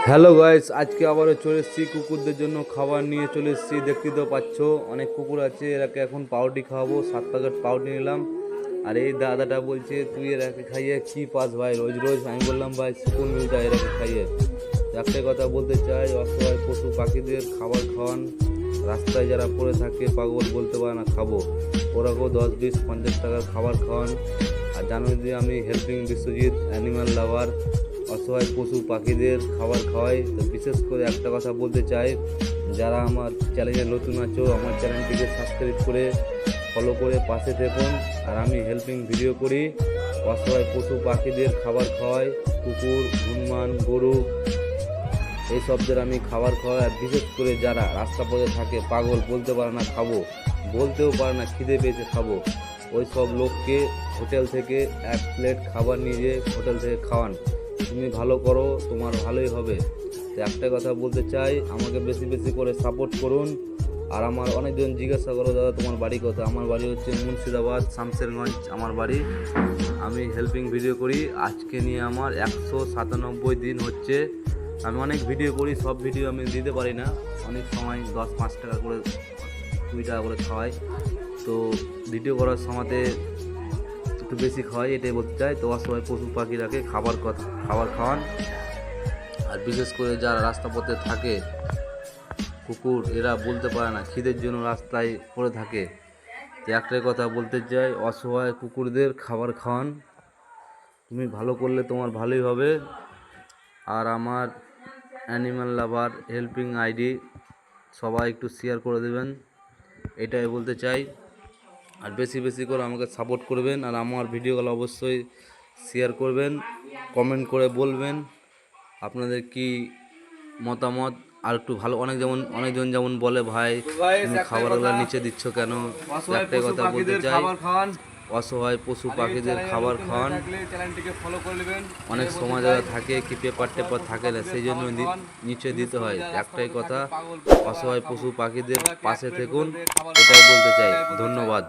Hello guys, আজকে আবারও চলে এসেছি কুকুরদের জন্য খাবার নিয়ে চলে এসেছি। দেখতেই তো পাচ্ছ অনেক কুকুর আছে, এরাকে এখন পাউরুটি খাওয়াবো। 7 প্যাকেট পাউরুটি নিলাম। আর এই দাদাটা বলছে তুই এরাকে খাইয়ে কি পাস ভাই রোজ রোজ। আমি বললাম ভাই সুকুন মিলতা এরাকে খাইয়ে। একটাই কথা বলতে চাই, অসহায় পশু পাখিদের খাবার খাওয়ান। রাস্তায় যারা পড়ে থাকে পাগল বলতে পারে না খাবো, ওরাকেও 10, 20, 50 টাকার খাবার খাওয়ান। আর জানো যে আমি হেল্পিং বিশ্বজিৎ অ্যানিম্যাল লাভার, অসহায় পশু পাখিদের খাবার খাওয়াই। তো বিশেষ করে একটা কথা বলতে চাই, যারা আমার চ্যানেলে নতুন আছো আমার চ্যানেলটিকে সাবস্ক্রাইব করে ফলো করে পাশে থাকুন। আর আমি হেল্পিং ভিডিও করি, অসহায় পশু পাখিদের খাবার খাওয়াই। কুকুর, হনুমান, গরু এইসবদের আমি খাবার খাওয়াই। আর বিশেষ করে যারা রাস্তা পথে থাকে পাগল বলতে পারে না খাবো, বলতেও পারে না খিদে পেয়েছে খাবো, ওই সব লোককে হোটেল থেকে 1 প্লেট খাবার নিয়ে যেয়ে হোটেল থেকে খাওয়ান। তুমি ভালো করো, তোমার ভালোই হবে। তো একটা কথা বলতে চাই, আমাকে বেশি বেশি করে সাপোর্ট করুন। আর আমার অনেকজন জিজ্ঞাসা করো দাদা তোমার বাড়ি কোথায়। আমার বাড়ি হচ্ছে মুর্শিদাবাদ, শামসেরগঞ্জ আমার বাড়ি। আমি হেল্পিং ভিডিও করি, আজকে নিয়ে আমার 197 দিন হচ্ছে। আমি অনেক ভিডিও করি, সব ভিডিও আমি দিতে পারি না। অনেক সময় 10-5 টাকা করে 2 টাকা করে খাওয়াই। তো ভিডিও করার সময়তে একটু বেশি খাওয়াই, এটাই বলতে চাই। তো অসহায় পশু পাখিরাকে খাবার খাওয়ান। আর বিশেষ করে যারা রাস্তা পথে থাকে কুকুর, এরা বলতে পারে না খিদের জন্য রাস্তায় পড়ে থাকে। তো একটাই কথা বলতে চাই, অসহায় কুকুরদের খাবার খাওয়ান। তুমি ভালো করলে তোমার ভালোই হবে। আর আমার অ্যানিম্যাল লাভার হেল্পিং আইডি সবাই একটু শেয়ার করে দেবেন, এটাই বলতে চাই। আর বেশি বেশি করে আমাকে সাপোর্ট করবেন। আর আমার ভিডিওগুলো অবশ্যই শেয়ার করবেন, কমেন্ট করে বলবেন আপনাদের কি মতামত। আর একটু ভালো অনেকজন যেমন বলে ভাই তুমি খাবারগুলো নিচে দিচ্ছ কেন। একটাই কথা বলতে চাই, অসহায় পশু পাখিদের খাবার খাওয়ান। অনেক সময় যারা থাকে কি পেপার টেপার থাকে না, সেই জন্য নিচে দিতে হয়। একটাই কথা, অসহায় পশু পাখিদের পাশে থাকুন, এটাই বলতে চাই। ধন্যবাদ।